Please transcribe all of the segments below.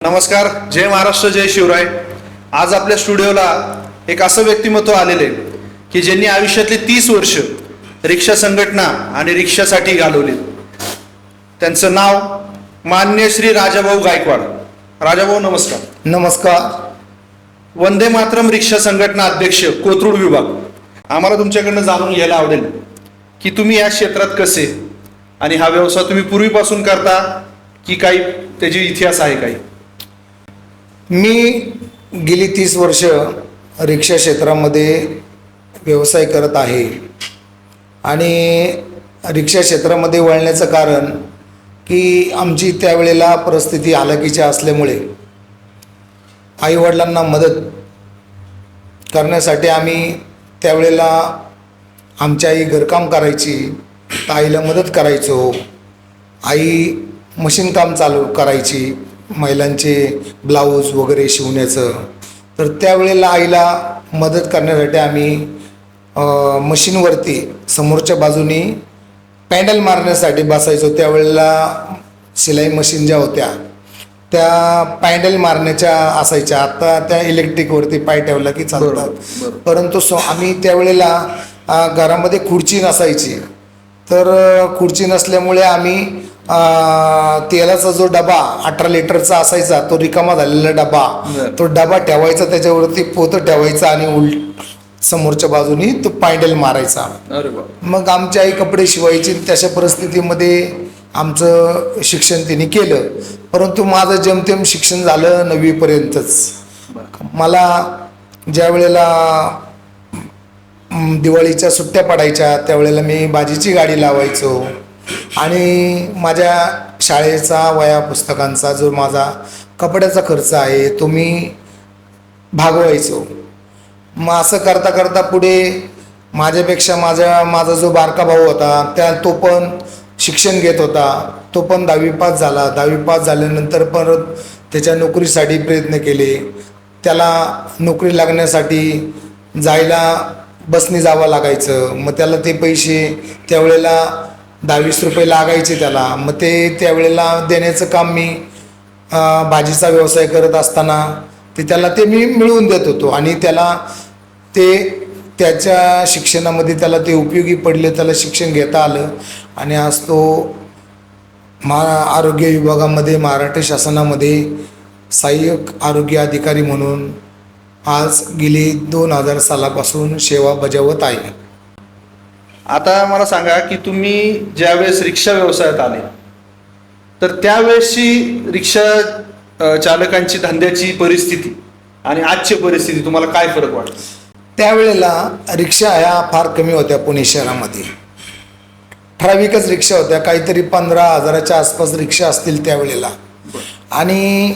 नमस्कार, जय महाराष्ट्र, जय शिवराय. आज आपल्या स्टुडिओला एक असं व्यक्तिमत्व आलेले की ज्यांनी आयुष्यातली 30 वर्ष रिक्षा संघटना आणि रिक्षासाठी घालवली. त्यांचं नाव मान्य श्री राजाभाऊ गायकवाड. राजाभाऊ नमस्कार. नमस्कार. वंदे मातरम रिक्षा संघटना अध्यक्ष कोथरूड विभाग. आम्हाला तुमच्याकडनं जाणून घ्यायला आवडेल की तुम्ही या क्षेत्रात कसे आणि हा व्यवसाय तुम्ही पूर्वीपासून करता की काही त्याची इतिहास आहे काही? मी गेली 30 वर्ष रिक्षा क्षेत्रामध्ये व्यवसाय करत आहे आणि रिक्षा क्षेत्रामध्ये वळण्याचं कारण की आमची त्यावेळेला परिस्थिती हालाकीची असल्यामुळे आईवडिलांना मदत करण्यासाठी आम्ही त्यावेळेला आमची आई घरकाम करायची, तर आईला मदत करायचो. आई मशीन काम चालू करायची, महिलांचे ब्लाऊज वगैरे शिवण्याचं. तर त्यावेळेला आईला मदत करण्यासाठी आम्ही मशीनवरती समोरच्या बाजूनी पॅन्डल मारण्यासाठी बसायचो. त्यावेळेला शिलाई मशीन ज्या होत्या त्या पॅन्डल मारण्याच्या असायच्या. आता त्या इलेक्ट्रिकवरती पाय ठेवला की चालतात. परंतु आम्ही त्यावेळेला घरामध्ये खुर्ची नसायची, तर खुर्ची नसल्यामुळे आम्ही तेलाचा जो डबा 18 लिटरचा असायचा, तो रिकामा झालेला डबा, तो डबा ठेवायचा, त्याच्यावरती पोतं ठेवायचं आणि समोरच्या बाजूनी तो पॅन्डल मारायचा. मग आमची आई कपडे शिवायची. तशा परिस्थितीमध्ये आमचं शिक्षण तिने केलं. परंतु माझं जेमतेम शिक्षण झालं 9वी पर्यंतच. मला ज्या वेळेला दिवाळीच्या सुट्ट्या पडायच्या त्यावेळेला मी भाजीची गाडी लावायचो आणि माझ्या शाळेचा वह्या पुस्तकांचा जो माझा कपड्याचा खर्च आहे तो मी भागवायचो. मग असं करता करता पुढे माझ्यापेक्षा माझा जो बारका भाऊ होता तो पण शिक्षण घेत होता. तो पण 10वी पास झाला. 10वी पास झाल्यानंतर परत त्याच्या नोकरीसाठी प्रयत्न केले. त्याला नोकरी लागण्यासाठी जायला बसने जावं लागायचं. मग त्याला ते पैसे त्यावेळेला 10-20 रुपये लागायचे त्याला. मग ते त्यावेळेला देण्याचं काम मी भाजीचा व्यवसाय करत असताना त्याला ते मी मिळवून देत होतो आणि त्याला ते त्याच्या शिक्षणामध्ये त्याला ते उपयोगी पडले. त्याला शिक्षण घेता आलं आणि आज तो आरोग्य विभागामध्ये महाराष्ट्र शासनामध्ये सहाय्यक आरोग्य अधिकारी म्हणून आज गेली 2000 सालापासून सेवा बजावत आहे. आता मला सांगा की तुम्ही ज्यावेळेस रिक्षा व्यवसायात आले तर त्यावेळेसची रिक्षा चालकांची धंद्याची परिस्थिती आणि आजची परिस्थिती तुम्हाला काय फरक वाटतो? त्यावेळेला रिक्षा ह्या फार कमी होत्या. पुणे शहरामध्ये ठराविकच रिक्षा होत्या. काहीतरी 15,000च्या आसपास रिक्षा असतील त्यावेळेला. आणि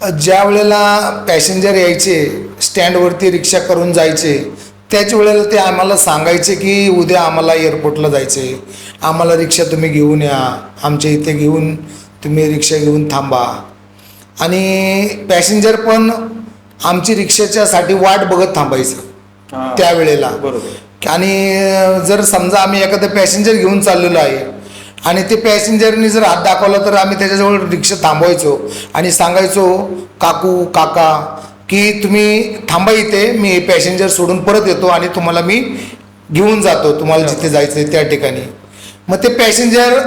ज्या वेळेला पॅसेंजर यायचे स्टँडवरती रिक्षा करून जायचे त्याच वेळेला ते आम्हाला सांगायचे की उद्या आम्हाला एअरपोर्टला जायचे, आम्हाला रिक्षा तुम्ही घेऊन या, आमच्या इथे घेऊन तुम्ही रिक्षा घेऊन थांबा. आणि पॅसेंजर पण आमची रिक्षाच्यासाठी वाट बघत थांबायचं त्यावेळेला. आणि जर समजा आम्ही एखादं पॅसेंजर घेऊन चाललेलो आहे आणि ते पॅसेंजरनी जर हात दाखवला तर आम्ही त्याच्याजवळ रिक्षा थांबवायचो आणि सांगायचो काकू काका की तुम्ही थांबा इथे, मी पॅसेंजर सोडून परत येतो आणि तुम्हाला मी घेऊन जातो तुम्हाला जिथे जायचं आहे त्या ठिकाणी. मग ते पॅसेंजर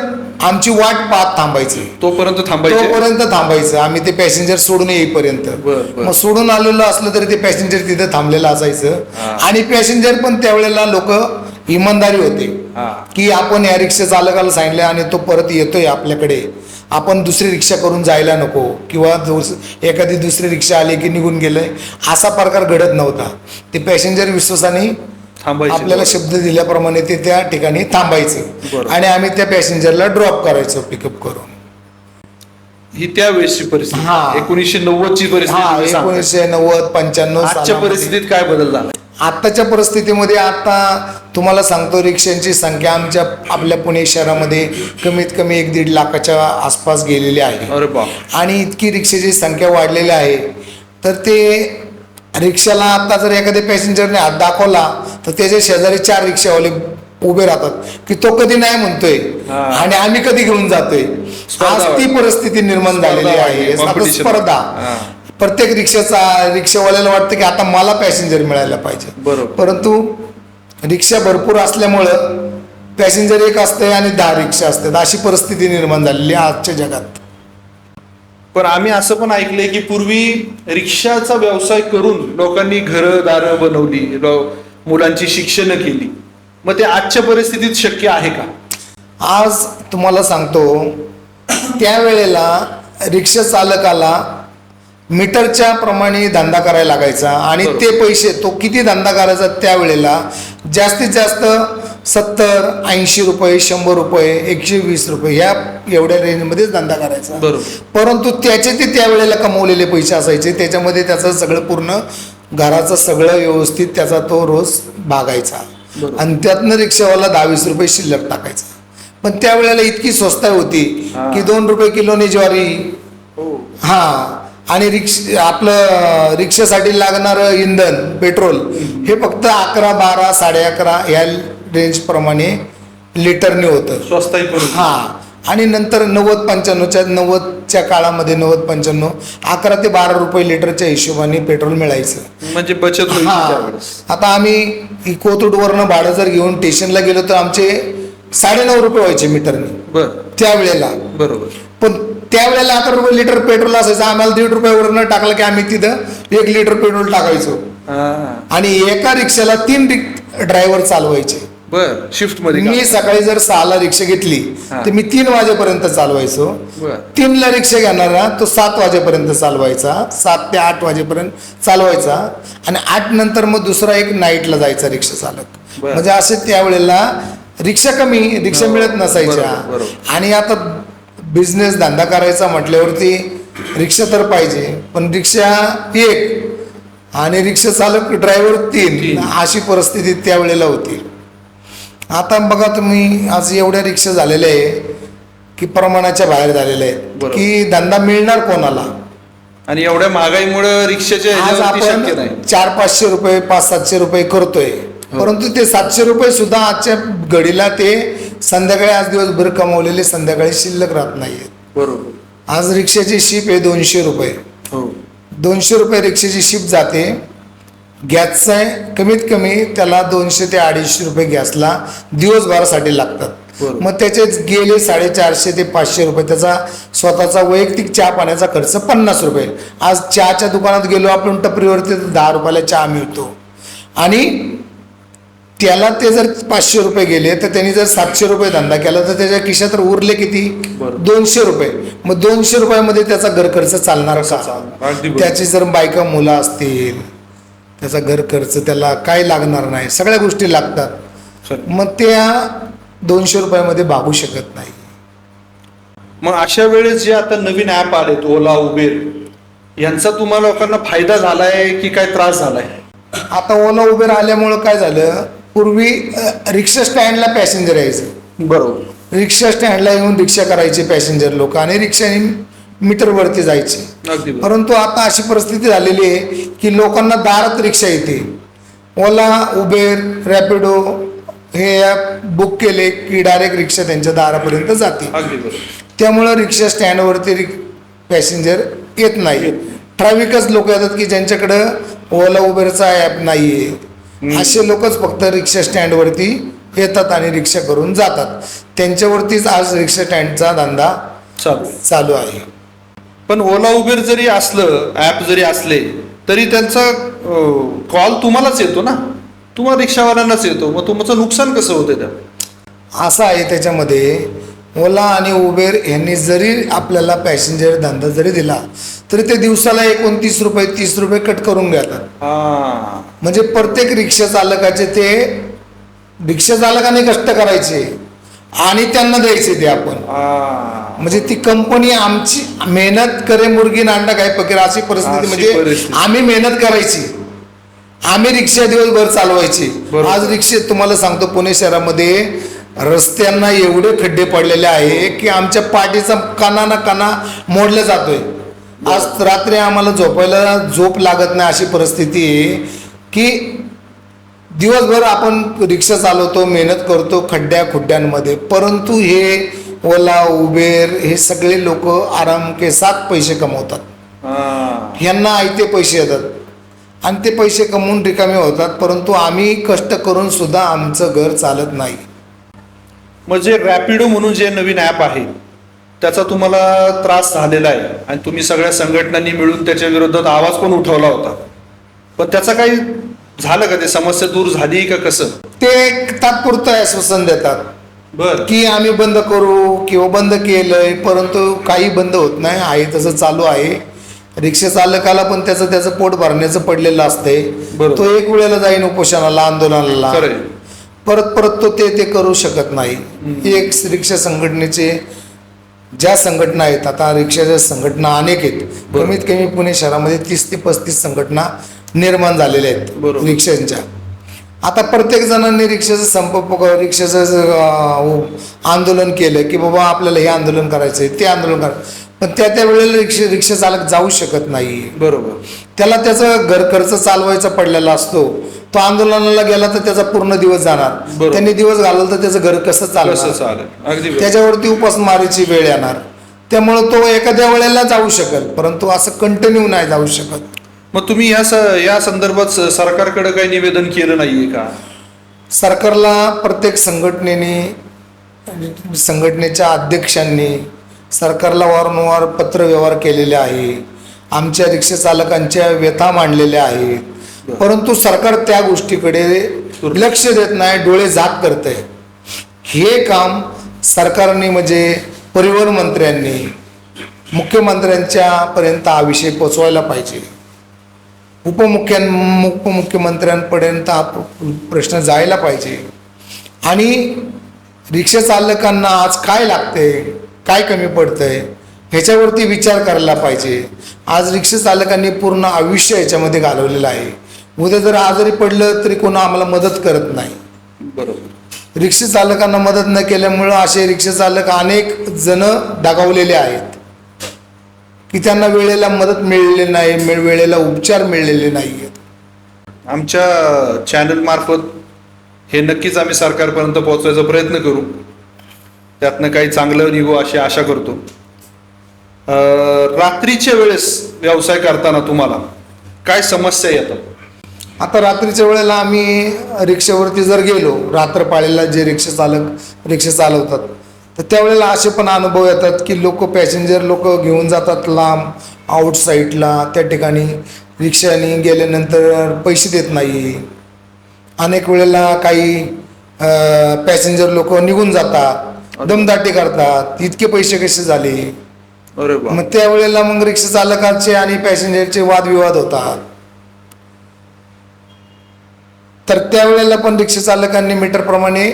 आमची वाट पाहत थांबायचे. तोपर्यंत थांबायचं आम्ही ते पॅसेंजर सोडून येईपर्यंत. मग सोडून आलेलं असलं तरी ते पॅसेंजर तिथे थांबलेलं असायचं. आणि पॅसेंजर पण त्यावेळेला लोक इमानदारी होते की आपण या रिक्षा चालकाला सांगितलं आणि तो परत येतोय आपल्याकडे, आपण दुसरी रिक्षा करून जायला नको किंवा एखादी दुसरी रिक्षा आली की निघून गेलंय असा प्रकार घडत नव्हता. ते पॅसेंजर विश्वासाने आपल्याला शब्द दिल्याप्रमाणे ते त्या ठिकाणी थांबायचं आणि आम्ही त्या पॅसेंजरला ड्रॉप करायचो पिकअप करून. ही त्यावेळेसची परिस्थिती 1990ची परिस्थिती. 1990 95. आजच्या परिस्थितीत काय बदल झाला? आत्ताच्या परिस्थितीमध्ये आता तुम्हाला सांगतो रिक्षांची संख्या आपल्या पुणे शहरामध्ये कमीत कमी 1-1.5 लाखाच्या आसपास गेलेली आहे. आणि इतकी रिक्षाची संख्या वाढलेली आहे तर ते रिक्षाला आता जर एखाद्या पॅसेंजरने हात दाखवला तर त्याच्या शेजारी 4 रिक्षावाले उभे राहतात की तो कधी नाही म्हणतोय हा. आणि आम्ही कधी घेऊन जातोय. आज ती परिस्थिती निर्माण झालेली आहे. आता Competition. स्पर्धा हा. प्रत्येक रिक्षावाल्याला वाटतं की आता मला पॅसेंजर मिळायला पाहिजे. बरोबर. परंतु रिक्षा भरपूर असल्यामुळं पॅसेंजर एक असते आणि 10 रिक्षा असतात, अशी परिस्थिती निर्माण झालेली आहे आजच्या जगात. पण आम्ही असं पण ऐकलंय की पूर्वी रिक्षाचा व्यवसाय करून लोकांनी घरं दारं बनवली, मुलांची शिक्षणं केली. मग ते आजच्या परिस्थितीत शक्य आहे का? आज तुम्हाला सांगतो, त्यावेळेला रिक्षा चालकाला मीटरच्या प्रमाणे धंदा करायला लागायचा आणि बरोबर. ते पैसे तो किती धंदा करायचा त्यावेळेला जास्तीत जास्त 70-80 रुपये, 100 रुपये, 120 रुपये ह्या एवढ्या रेंजमध्येच धंदा करायचा. बरोबर. परंतु त्याचे ते त्यावेळेला कमवलेले पैसे असायचे, त्याच्यामध्ये त्याचं सगळं पूर्ण घराचं सगळं व्यवस्थित त्याचा तो रोज भागायचा बरोबर. आणि त्यातनं रिक्षावाला 10-20 रुपये शिल्लक टाकायचा. पण त्यावेळेला इतकी स्वस्ताई होती हा. की 2 रुपये किलोने ज्वारी, हो. हा, आणि आपलं रिक्षासाठी लागणारं इंधन पेट्रोल हे फक्त 11, 12, 11.5 ह्या रेंज प्रमाणे लिटरने होतं. स्वस्ताई करून. हा, आणि नंतर 90-95च्या काळामध्ये 90-95 11 ते 12 रुपये लिटरच्या हिशोबाने पेट्रोल मिळायचं. म्हणजे बचत होईल हा, त्यावेळेस. आता आम्ही कोथरूडवरनं भाडं जर घेऊन स्टेशनला गेलो तर आमचे 9.5 रुपये व्हायचे मीटरने बर. त्यावेळेला. बरोबर. पण त्यावेळेला 11 रुपये लिटर पेट्रोल असायचं, आम्हाला 1.5 रुपयावरनं टाकलं की आम्ही तिथं 1 लिटर पेट्रोल टाकायचो. हा. आणि एका रिक्षाला 3 ड्रायव्हर चालवायचे. बर. शिफ्ट मध्ये मी का? सकाळी जर 6ला रिक्षा घेतली हा. तर मी 3 वाजेपर्यंत चालवायचो. बर. 3ला रिक्षा घेणारा तो 7 वाजेपर्यंत चालवायचा, 7 ते 8 वाजेपर्यंत चालवायचा आणि 8 नंतर मग दुसरा एक नाईटला जायचा रिक्षा चालक. बर. म्हणजे असे त्यावेळेला रिक्षा कमी, रिक्षा हो. मिळत नसायच्या. बरोबर, बरोबर. आणि आता बिझनेस धंदा करायचा म्हटल्यावरती रिक्षा तर पाहिजे, पण रिक्षा एक आणि रिक्षा चालक ड्रायव्हर 3 अशी परिस्थिती त्यावेळेला होती. आता बघा तुम्ही, आज एवढ्या रिक्षा झालेल्या आहे की प्रमाणाच्या बाहेर झालेल्या आहेत बरोबर. की धंदा मिळणार कोणाला. आणि एवढ्या महागाईमुळे रिक्षाच्या आज ह्याच्यावरती आपण शक्य नाही. 400-500 रुपये, 500-700 रुपये करतोय, परंतु ते 700 रुपये सुद्धा आजच्या घडीला ते संध्याकाळी, आज दिवसभर कमवलेले संध्याकाळी शिल्लक राहत नाहीये. बरोबर. आज रिक्षाची शिप आहे 200 रुपये. हो. 200 रुपये रिक्षाची शिप जाते. गॅसचा आहे कमीत कमी त्याला 200 ते 250 रुपये गॅसला दिवसभरासाठी लागतात. बरोबर. मग त्याचे गेले 450 ते 500 रुपये त्याचा स्वतःचा वैयक्तिक चहा पाण्याचा खर्च 50 रुपये. आज चहाच्या दुकानात गेलो आपण टपरीवरती तर 10 रुपयाला चहा मिळतो आणि त्याला ते जर 500 रुपये गेले तर त्यांनी जर 700 रुपये धंदा केला तर त्याच्या खिशात तर उरले किती? बरोबर. 200 रुपये. मग 200 रुपयामध्ये त्याचा घर खर्च चालणार का? अगदी बरोबर. त्याची जर बायका मुलं असतील, त्याचा घर खर्च त्याला काय लागणार नाही, सगळ्या गोष्टी लागतात. सर, मग त्या 200 रुपयामध्ये भागू शकत नाही. मग अशा वेळेस जे आता नवीन ऍप आलेत, ओला, उबेर, यांचा तुम्हाला लोकांना फायदा झालाय की काय त्रास झालाय? आता ओला उबेर आल्यामुळं काय झालं, पूर्वी रिक्षा स्टँडला पॅसेंजर यायचं. बरोबर. रिक्षा स्टँडला येऊन रिक्षा करायचे पॅसेंजर लोक आणि रिक्षाने मीटरवरती जायचे. अगदी बरोबर. परंतु आता अशी परिस्थिती झालेली आहे की लोकांना दारात रिक्षा येते. ओला, उबेर, रॅपिडो हे ॲप बुक केले की डायरेक्ट रिक्षा त्यांच्या दारापर्यंत जाते. अगदी बरोबर. त्यामुळं रिक्षा स्टँडवरती पॅसेंजर येत नाही. ठराविकच लोक येतात की ज्यांच्याकडं ओला उबेरचा ॲप नाही आहे, असे लोकच फक्त रिक्षा स्टँडवरती येतात आणि रिक्षा करून जातात. त्यांच्यावरतीच आज रिक्षा स्टँडचा धंदा चालू आहे. पण ओला उबेर जरी असलं, ऍप जरी असले, तरी त्यांचा कॉल तुम्हालाच येतो ना, तुम्हाला रिक्षावाल्यांनाच येतो. मग तुमचं नुकसान कसं होतं त्या? असं आहे त्याच्यामध्ये, ओला आणि उबेर यांनी जरी आपल्याला पॅसेंजर धंदा जरी दिला तरी ते दिवसाला 29 रुपये 30 रुपये कट करून घेतात. हा. म्हणजे प्रत्येक रिक्षा चालकाचे ते रिक्षा चालकाने कष्ट करायचे आणि त्यांना द्यायचे ते आपण. हा. म्हणजे ती कंपनी आमची मेहनत करे मुर्गी नांडा काय पकेर अशी परिस्थिती. अशी म्हणजे परिस्थिती. आम्ही मेहनत करायची, आम्ही रिक्षा दिवसभर चालवायची. बरोबर. आज रिक्षेत तुम्हाला सांगतो, पुणे शहरामध्ये रस्त्यांना एवढे खड्डे पडलेले आहे की आमच्या पाठीचा कणा ना कणा मोडला जातोय. आज रात्री आम्हाला झोपायला झोप लागत नाही अशी परिस्थिती आहे की दिवसभर आपण रिक्षा चालवतो, मेहनत करतो खड्ड्यांमध्ये, परंतु हे ओला उबेर हे सगळे लोक आराम के साथ पैसे कमवतात. ह्यांना आयते पैसे येतात आणि ते पैसे कमवून रिकामे होतात, परंतु आम्ही कष्ट करून सुद्धा आमचं घर चालत नाही. म्हणजे रॅपिडो म्हणून जे नवीन ॲप आहे त्याचा तुम्हाला त्रास झालेला आहे आणि तुम्ही सगळ्या संघटनांनी मिळून त्याच्या विरोधात आवाज पण उठवला होता, पण त्याचा काही झालं का? ते समस्या दूर झाली का कसं? ते एक तात्पुरतं आश्वासन देतात बर की आम्ही बंद करू किंवा बंद केलंय, परंतु काही बंद होत नाही, आहे तसं चालू आहे. रिक्षा चालकाला पण त्याचं पोट भरण्याचं पडलेलं असतंय. बरोबर. तो एक वेळेला जाईन उपोषणाला, आंदोलनाला, खरंय. परत तो ते करू शकत नाही. एक रिक्षा संघटनेचे ज्या संघटना आहेत, आता रिक्षाच्या संघटना अनेक आहेत, बरोबर. कमीत कमी पुणे शहरामध्ये 30 ते 35 संघटना निर्माण झालेल्या आहेत बरोबर. रिक्षांच्या. आता प्रत्येक जणांनी रिक्षाचं आंदोलन केलं की बाबा आपल्याला हे आंदोलन करायचंय, ते आंदोलन करायचं, पण त्या वेळेला रिक्षा चालक जाऊ शकत नाही. बरोबर. त्याला त्याचं घर खर्च चालवायचा पडलेला असतो. तो आंदोलनाला गेला तर त्याचा पूर्ण दिवस जाणार, बरोबर. त्यांनी दिवस घालवला तर त्याचं घर कसं चालणार, चालेल. अगदी बरोबर. त्याच्यावरती उपासमारीची वेळ येणार. त्यामुळे तो एखाद्या वेळेला जाऊ शकेल, परंतु असं कंटिन्यू नाही जाऊ शकत. मग तुम्ही या संदर्भात सरकारकडे काही निवेदन केलं नाहीये का? सरकारला प्रत्येक संघटनेच्या अध्यक्षांनी सरकारला वारंवार पत्रव्यवहार केलेले आहे, आमच्या रिक्षा चालकांच्या व्यथा मांडलेल्या आहेत, परंतु सरकार त्या गोष्टीकडे लक्ष देत नाही, डोळे झाक करत आहे. हे काम सरकारने म्हणजे परिवहन मंत्र्यांनी मुख्यमंत्र्यांच्या पर्यंत हा विषय पोचवायला पाहिजे. उपमुख्यमंत्र्यांपर्यंत हा प्रश्न जायला पाहिजे आणि रिक्षा चालकांना आज काय लागतंय, काय कमी पडतंय ह्याच्यावरती विचार करायला पाहिजे. आज रिक्षा चालकांनी पूर्ण आयुष्य याच्यामध्ये घालवलेलं आहे. उद्या जर आजारी पडलं तरी कोण आम्हाला मदत करत नाही. बरोबर. रिक्षा चालकांना मदत न केल्यामुळं असे रिक्षा चालक अनेक जण दगावलेले आहेत की त्यांना वेळेला मदत मिळालेली नाही, वेळेला उपचार मिळलेले नाही आहेत. आमच्या चॅनल मार्फत हे नक्कीच आम्ही सरकारपर्यंत पोहोचवायचा प्रयत्न करू, त्यातनं काही चांगलं निघू अशी आशा करतो. रात्रीच्या वेळेस व्यवसाय करताना तुम्हाला काय समस्या येतात? आता रात्रीच्या वेळेला आम्ही रिक्षावरती जर गेलो, रात्रपाळीला जे रिक्षा चालवतात, तर त्यावेळेला असे पण अनुभव येतात की पॅसेंजर लोक घेऊन जातात लांब आउटसाईडला, त्या ठिकाणी रिक्षाने गेल्यानंतर पैसे देत नाही. अनेक वेळेला काही पॅसेंजर लोक निघून जातात, दमदाटी करतात, इतके पैसे कसे झाले. अरे बा. मग त्यावेळेला मग रिक्षा चालकाचे आणि पॅसेंजरचे वादविवाद होतात. तर त्यावेळेला पण रिक्षा चालकांनी मीटरप्रमाणे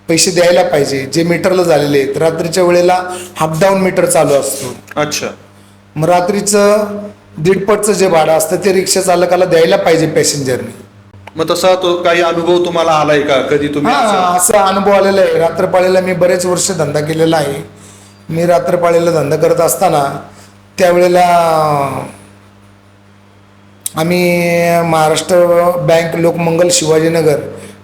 पैसे द्यायला पाहिजे, जे मीटरला झालेले आहेत. रात्रीच्या वेळेला हाफ डाऊन मीटर चालू असतो. अच्छा. मग रात्रीचं 1.5पटचं जे भाडं असतं ते रिक्षा चालकाला द्यायला पाहिजे पॅसेंजरने. मग तसा तो काही अनुभव तुम्हाला आलाय का कधी? तुम्ही असा अनुभव आलेला आहे. रात्रपाळीला मी बरेच वर्ष धंदा केलेला आहे. मी रात्रपाळीला धंदा करत असताना त्यावेळेला आम्ही महाराष्ट्र बँक, लोकमंगल, शिवाजीनगर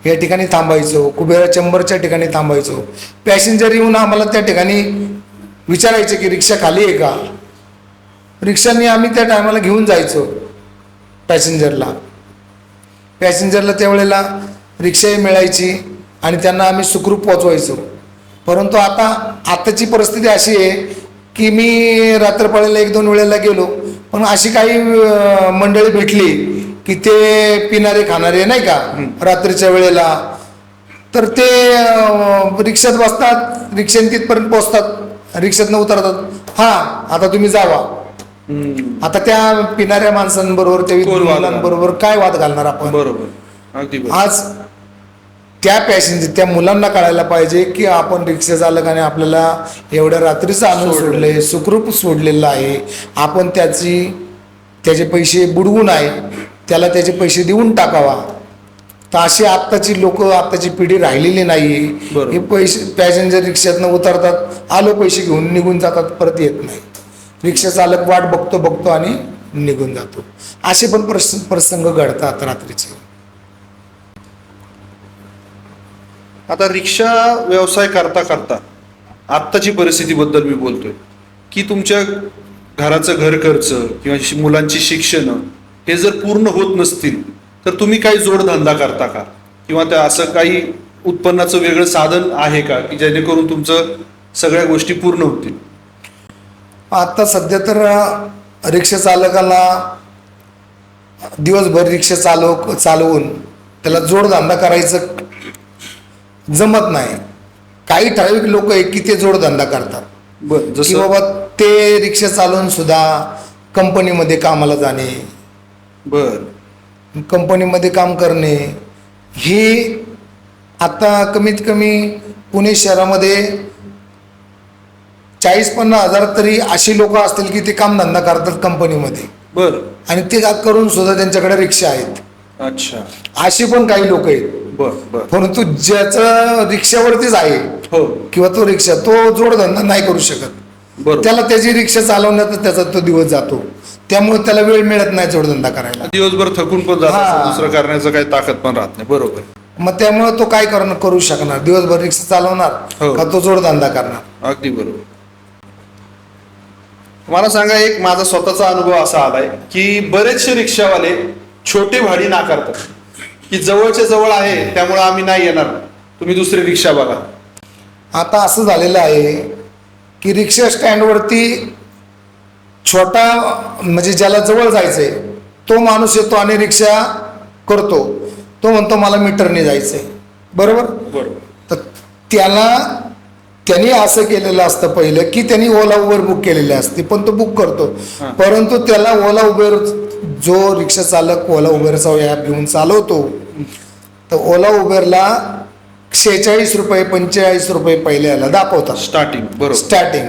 या ठिकाणी थांबायचो, कुबेरा चेंबरच्या ठिकाणी थांबायचो. पॅसेंजर येऊन आम्हाला त्या ठिकाणी विचारायचे की रिक्षा खाली आहे का. रिक्षाने आम्ही त्या टायमाला घेऊन जायचो पॅसेंजरला त्यावेळेला रिक्षाही मिळायची आणि त्यांना आम्ही सुखरूप पोचवायचो. परंतु आताची परिस्थिती अशी आहे की मी रात्रपाळीला 1-2 वेळेला गेलो, पण अशी काही मंडळी भेटली की ते पिणारे खाणारे नाही का रात्रीच्या वेळेला, तर ते रिक्षात बसतात, रिक्षाने तिथपर्यंत पोचतात, रिक्षातनं उतरतात, आता तुम्ही जावा. आता त्या पिणाऱ्या माणसांबरोबर, त्या मुलांबरोबर काय वाद घालणार आपण? बरोबर. अगदी बरोबर. आज त्या मुलांना कळायला पाहिजे की आपण रिक्षा चालकाने आपल्याला एवढ्या रात्रीचं आणून सोडलंय, सुखरूप सोडलेलं आहे, आपण त्याचे पैसे बुडवू नये, त्याला त्याचे पैसे देऊन टाकावा. तर अशी आत्ताची पिढी राहिलेली नाही. हे पैसे पॅसेंजर रिक्षातनं उतरतात, आलो पैसे घेऊन निघून जातात, परत येत नाही. रिक्षा चालक वाट बघतो आणि निघून जातो. असे पण प्रसंग घडतात रात्रीचे. आता रिक्षा व्यवसाय करता करता आत्ताची परिस्थितीबद्दल मी बोलतोय की तुमच्या घराचं घर खर्च किंवा मुलांची शिक्षण हे जर पूर्ण होत नसतील तर तुम्ही काही जोडधंदा करता का, किंवा त्या असं काही उत्पन्नाचं वेगळं साधन आहे का की जेणेकरून तुमचं सगळ्या गोष्टी पूर्ण होतील? आता सध्या तर रिक्षा चालकाला दिवसभर रिक्षा चालवून त्याला जोडधंदा करायचं जमत नाही. काही ठराविक लोक आहे की ते जोडधंदा करतात, बरं, की जसं बाबा ते रिक्षा चालवून सुद्धा कंपनीमध्ये कामाला जाणे, बर कंपनीमध्ये काम करणे, ही आता कमीत कमी पुणे शहरामध्ये 40-50 हजार तरी अशी लोक असतील की ते कामधंदा करतात कंपनीमध्ये, बर आणि ते करून सुद्धा त्यांच्याकडे रिक्षा आहेत. अच्छा, अशी पण काही लोक आहेत. बर बर परंतु ज्याचं रिक्षावरतीच आहे हो किंवा तो रिक्षा तो जोडधंदा नाही करू शकत, बरोबर. त्याला त्याची रिक्षा चालवण्यात त्याचा तो दिवस जातो, त्यामुळे त्याला वेळ मिळत नाही जोडधंदा करायला. दिवसभर थकून पण जात हा. असेल, दुसरं करण्याचं काही ताकद पण राहत नाही. बरोबर, मग त्यामुळे तो काय करू शकणार, दिवसभर रिक्षा चालवणार हो. का तो जोडधंदा करणार. अगदी बरोबर. मला सांगा, एक माझा स्वतःचा अनुभव असा आलाय की बरेचसे रिक्षावाले छोटे भाडी नाकारतात की जवळच्या जवळ आहे त्यामुळे आम्ही नाही येणार, तुम्ही दुसरी रिक्षा बघा. आता असं झालेलं आहे की रिक्षा स्टँडवरती छोटा म्हणजे ज्याला जवळ जायचंय तो माणूस येतो आणि रिक्षा करतो, तो म्हणतो मला मीटरने जायचंय, बरोबर. बरोबर, तर त्यांनी असं केलेलं असतं पहिलं की त्यांनी ओला उबर बुक केलेले असते, पण तो बुक करतो. हा. परंतु त्याला ओला उबर जो रिक्षा चालक ओला उबेरचा ॲप घेऊन चालवतो, तर ओला उबेरला 46 रुपये 45 रुपये पहिले याला दाखवतात स्टार्टिंग. बरोबर, स्टार्टिंग.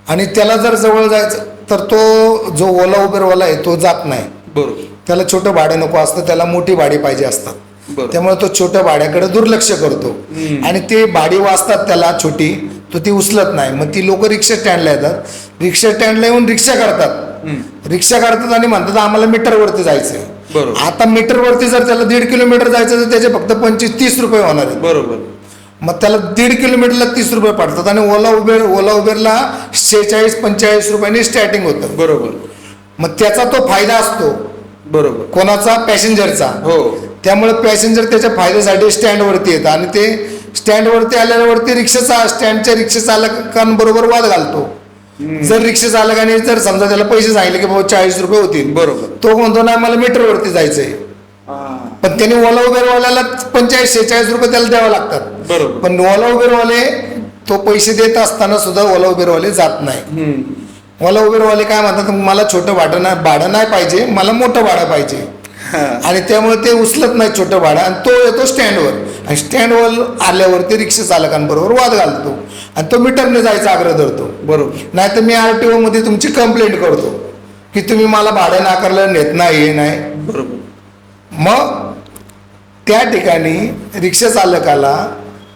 आणि त्याला जर जवळ जायचं तर तो जो ओला उबेरवाला आहे तो जात नाही, बरोबर, त्याला छोटं भाडं नको असतं, त्याला मोठी भाडी पाहिजे असतात. बरोबर. त्यामुळे तो छोट्या भाड्याकडे दुर्लक्ष करतो आणि ते भाडी वाचतात त्याला छोटी, तो ती उचलत नाही. मग ती लोक रिक्षा स्टँडला येतात, रिक्षा स्टँडला येऊन रिक्षा काढतात आणि म्हणतात आम्हाला मीटरवरती जायचंय. बरोबर. आता मीटरवरती जर त्याला 1.5 किलोमीटर जायचं तर त्याचे फक्त 25-30 रुपये होणार आहेत. बरोबर, मग त्याला 1.5 किलोमीटरला 30 रुपये पडतात आणि ओला उबेरला 46-45 रुपयांनी स्टार्टिंग होतं. बरोबर, मग त्याचा तो फायदा असतो, बरोबर, कोणाचा, पॅसेंजरचा. हो, त्यामुळे पॅसेंजर त्याच्या फायद्यासाठी स्टँडवरती येतात आणि ते स्टँडवरती आल्यावरती स्टँडच्या रिक्षा चालकांबरोबर वाद घालतो. जर रिक्षा चालकाने जर समजा त्याला पैसे सांगितले की बाबा 40 रुपये होतील, बरोबर, तो म्हणतो ना मला मीटरवरती जायचंय, पण त्यांनी ओला उबेरवाल्याला 45-46 रुपये त्याला द्यावे लागतात. बरोबर, पण ओला उबेरवाले तो पैसे देत असताना सुद्धा ओला उबेरवाले जात नाही. ओला उबेरवाले काय म्हणतात, मला छोटं भाडं नाही पाहिजे, मला मोठं भाडं पाहिजे. आणि त्यामुळे ते उचलत नाही छोटं भाडं आणि तो येतो स्टँडवर, आणि स्टँडवर आल्यावरती रिक्षा चालकांबरोबर वाद घालतो आणि तो मीटरने जायचा आग्रह धरतो. बरोबर, नाही तर मी RTO मध्ये तुमची कंप्लेंट करतो की तुम्ही मला भाडं नाकारलं, नेत नाही, हे नाही. बरोबर. मग त्या ठिकाणी रिक्षा चालकाला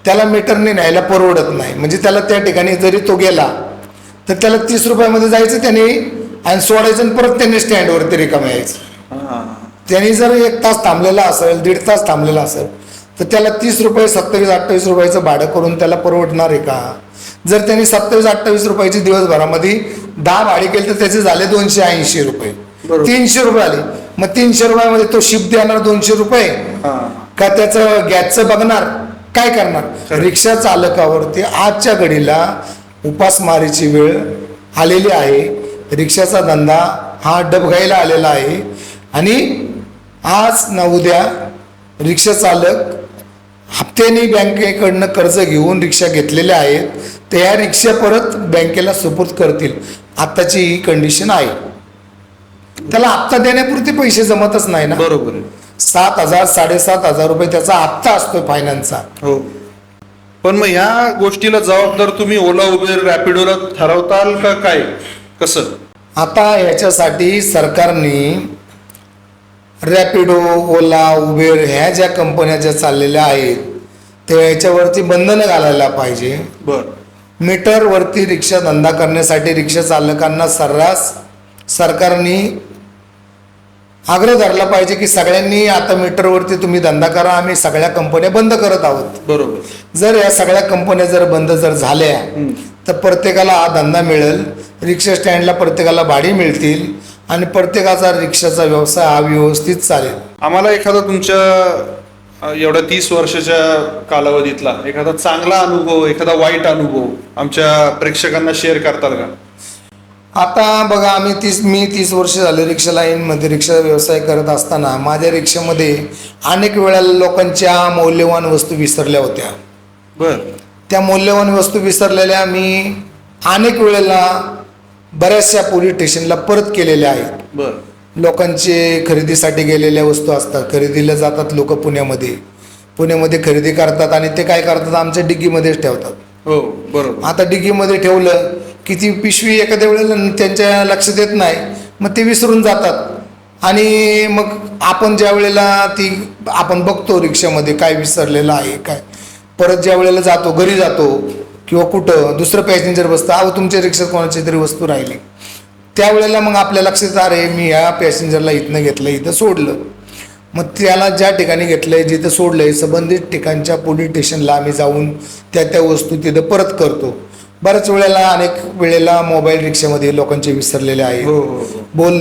त्याला मीटरने न्यायला परवडत नाही. म्हणजे त्याला त्या ठिकाणी जरी तो गेला तर त्याला 30 रुपयामध्ये जायचं त्याने आणि सोडायचं आणि परत त्यांनी स्टँडवरती रिकामं यायचं. त्यांनी जर 1 तास थांबलेला असेल, 1.5 तास थांबलेला असेल तर त्याला 30 रुपये 27-28 रुपयाचं भाडं करून त्याला परवडणार आहे का? जर त्यांनी 27-28 रुपयाची दिवसभरामध्ये 10 भाडे केले तर त्याचे झाले 280 रुपये, 300 रुपये आले. मग 300 रुपयामध्ये तो शिफ्ट देणार 200 रुपये का त्याचं गॅसचं बघणार, काय करणार? रिक्षा चालकावरती आजच्या घडीला उपासमारीची वेळ आलेली आहे. रिक्षाचा धंदा हा डबघाईला आलेला आहे आणि आज ना उद्या रिक्षा चालक हप्त्याने बँकेकडनं कर्ज घेऊन रिक्षा घेतलेल्या आहेत, तर या रिक्षा परत बँकेला सुपूर्द करतील. आत्ताची ही कंडिशन आहे. त्याला हप्ता देण्यापुरते पैसे जमतच नाही ना. बरोबर, 7,000 7,500 रुपये त्याचा हप्ता असतो फायनान्सचा. हो. पण मग ह्या गोष्टीला जबाबदार तुम्ही ओला उबेर रॅपिडोला ठरवताल का काय, कसं? आता याच्यासाठी सरकारने रॅपिडो, ओला, उबेर ह्या ज्या कंपन्या ज्या चाललेल्या आहेत त्या याच्यावरती बंधनं घालायला पाहिजे. बर, मीटरवरती रिक्षा धंदा करण्यासाठी रिक्षा चालकांना सर्रास सरकारने आग्रह धरला पाहिजे की सगळ्यांनी आता मीटरवरती तुम्ही धंदा करा, आम्ही सगळ्या कंपन्या बंद करत आहोत. बरोबर. जर या सगळ्या कंपन्या जर बंद जर झाल्या तर प्रत्येकाला हा धंदा मिळेल, रिक्षा स्टँडला प्रत्येकाला भाडी मिळतील आणि प्रत्येकाचा रिक्षाचा व्यवसाय हा व्यवस्थित चालेल. आम्हाला एखादा तुमच्या एवढ्या 30 वर्षाच्या कालावधीतला एखादा चांगला अनुभव, एखादा वाईट अनुभव आमच्या प्रेक्षकांना शेअर करताल का? आता बघा, मी 30 वर्ष झाले रिक्षा लाईनमध्ये रिक्षा व्यवसाय करत असताना माझ्या रिक्षामध्ये अनेक वेळा लोकांच्या मौल्यवान वस्तू विसरल्या होत्या. बर. त्या मौल्यवान वस्तू विसरलेल्या मी अनेक वेळेला बऱ्याचशा पोलीस स्टेशनला परत केलेल्या आहेत. बर. लोकांचे खरेदीसाठी गेलेल्या वस्तू असतात, खरेदीला जातात लोक पुण्यामध्ये खरेदी करतात आणि ते काय करतात, आमच्या डिग्गीमध्येच ठेवतात. हो बरोबर. आता डिग्गीमध्ये ठेवलं की ती पिशवी एखाद्या वेळेला त्यांच्या लक्षात येत नाही, मग ते विसरून जातात आणि मग आपण ज्या वेळेला आपण बघतो रिक्षामध्ये काय विसरलेलं आहे काय, परत ज्या वेळेला जातो घरी जातो किंवा कुठं दुसरं पॅसेंजर बसतं, अहो तुमच्या रिक्षात कोणाची तरी वस्तू राहिली, त्यावेळेला मग आपल्या लक्षात अरे मी ह्या पॅसेंजरला इथनं घेतलं, इथं सोडलं. मग त्याला ज्या ठिकाणी घेतलं आहे जिथं सोडलं आहे संबंधित ठिकाणच्या पोलीस स्टेशनला आम्ही जाऊन त्या वस्तू तिथं परत करतो. बऱ्याच वेळेला अनेक वेळेला मोबाईल रिक्षामध्ये लोकांचे विसरलेले आहेत.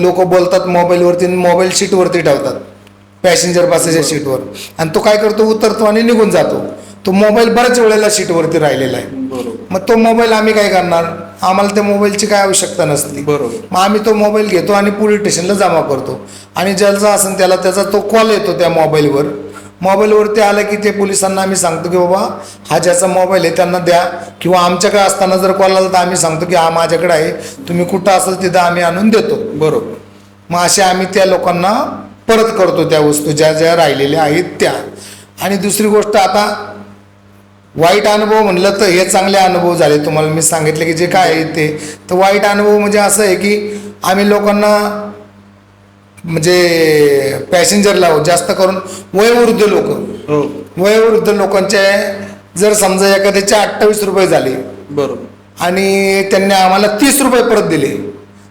लोक बोलतात मोबाईलवरती, मोबाईल सीटवरती ठेवतात पॅसेंजर बसायच्या सीटवर, आणि तो काय करतो उतरतो आणि निघून जातो. तो मोबाईल बऱ्याच वेळेला सीटवरती राहिलेला आहे. मग तो मोबाईल आम्ही काय करणार, आम्हाला त्या मोबाईलची काय आवश्यकता नसते. मग आम्ही तो मोबाईल घेतो आणि पोलीस स्टेशनला जमा करतो आणि ज्याचा असेल त्याला त्याचा तो कॉल येतो त्या मोबाईलवरती आला की ते पोलिसांना आम्ही सांगतो की बाबा हा ज्याचा मोबाईल आहे त्यांना द्या, किंवा आमच्याकडे असताना जर कॉल आला तर आम्ही सांगतो की हा माझ्याकडे आहे, तुम्ही कुठं असेल तिथं आम्ही आणून देतो. बरोबर. मग असे आम्ही त्या लोकांना परत करतो त्या वस्तू ज्या राहिलेल्या आहेत त्या. आणि दुसरी गोष्ट, आता वाईट अनुभव म्हणलं तर हे चांगले अनुभव झाले तुम्हाला मी सांगितले की जे काय आहे ते. तर वाईट अनुभव म्हणजे असं आहे की आम्ही लोकांना म्हणजे पॅसेंजरला जास्त करून वयोवृद्ध लोकांचे जर समजा एखाद्याचे 28 रुपये झाले, बरोबर, आणि त्यांनी आम्हाला 30 रुपये परत दिले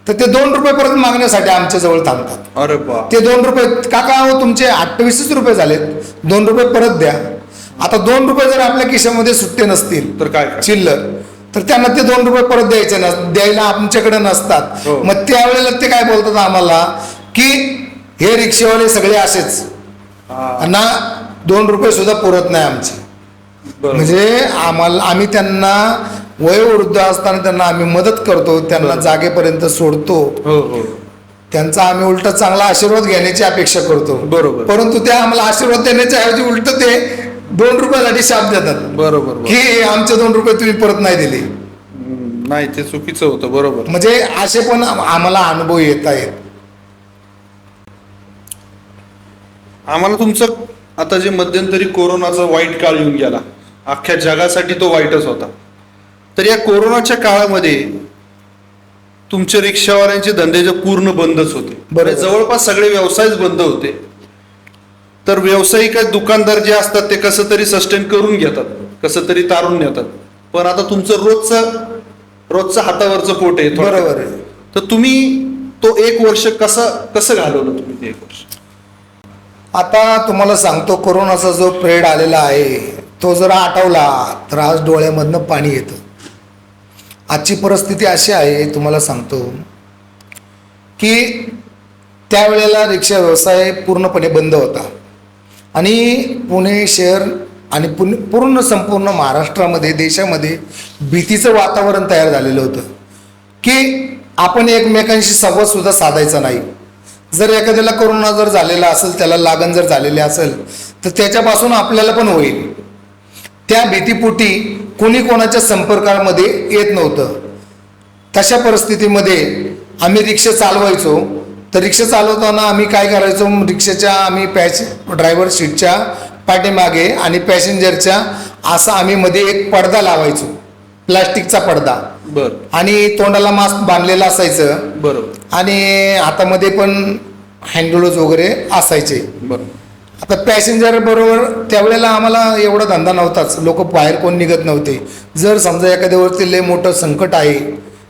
तर ते 2 रुपये परत मागण्यासाठी आमच्या जवळ थांबतात. अरे बा. ते 2 रुपये, काका हो तुमचे 28 रुपये झालेत, 2 रुपये परत द्या. आता 2 रुपये जर आपल्या खिशामध्ये सुट्टे नसतील तर काय चिल्लर, तर त्यांना ते 2 रुपये परत द्यायला आमच्याकडे नसतात. मग त्यावेळेला ते काय बोलतात आम्हाला की हे रिक्षावाले सगळे असेच ना, 2 रुपये सुद्धा पुरत नाही आमचे. म्हणजे आम्ही त्यांना वयोवृद्ध असताना त्यांना आम्ही मदत करतो, त्यांना जागेपर्यंत सोडतो, त्यांचा आम्ही उलट चांगला आशीर्वाद घेण्याची अपेक्षा करतो. बरोबर. परंतु त्या आम्हाला आशीर्वाद देण्याच्या ऐवजी उलट ते 2 रुपयासाठी शाप देतात. बरोबर. की आमचे 2 रुपये तुम्ही परत नाही दिले. नाही, ते चुकीचं होतं. बरोबर. म्हणजे असे पण आम्हाला अनुभव येत आहेत. आम्हाला तुमचं आता जे मध्यंतरी कोरोनाचा वाईट काळ येऊन गेला, अख्ख्या जगासाठी तो वाईटच होता. तर या कोरोनाच्या काळामध्ये तुमचे रिक्षावाल्यांचे धंदे जे पूर्ण बंदच होते, जवळपास सगळे व्यवसायच बंद होते. तर व्यावसायिक दुकानदार जे असतात ते कसं तरी सस्टेन करून घेतात, कसं तरी तारून नेतात. पण आता तुमचं रोजचं हातावरचं पोट आहे. बरोबर आहे. तर तुम्ही तो 1 वर्ष कसं घालवलं तुम्ही ते 1 वर्ष? आता तुम्हाला सांगतो, कोरोनाचा जो पिरियड आलेला आहे तो जर आठवला तर आज डोळ्यामधनं पाणी येतं. आजची परिस्थिती अशी आहे, तुम्हाला सांगतो की त्यावेळेला रिक्षा व्यवसाय पूर्णपणे बंद होता आणि पुणे शहर आणि संपूर्ण महाराष्ट्रामध्ये, देशामध्ये भीतीचं वातावरण तयार झालेलं होतं की आपण एकमेकांशी संवाद सुद्धा साधायचा नाही. जर एखाद्याला कोरोना जर झालेला असेल, त्याला लागण जर झालेली असेल तर त्याच्यापासून आपल्याला पण होईल. त्या भीतीपोटी कोणी कोणाच्या संपर्कामध्ये येत नव्हतं. तशा परिस्थितीमध्ये आम्ही रिक्षा चालवायचो. तर रिक्षा चालवताना आम्ही काय करायचो, रिक्षाच्या आम्ही ड्रायव्हर सीटच्या पाठीमागे आणि पॅसेंजरच्या असा आम्ही मध्ये एक पडदा लावायचो, प्लास्टिकचा पडदा. बरं. आणि तोंडाला मास्क बांधलेला असायचं. बरोबर. आणि हातामध्ये पण हँडग्लोव्ज वगैरे असायचे. बरं. आता पॅसेंजर बरोबर त्यावेळेला आम्हाला एवढा धंदा नव्हताच, लोक बाहेर कोण निघत नव्हते. जर समजा एखाद्यावरती लय मोठं संकट आहे,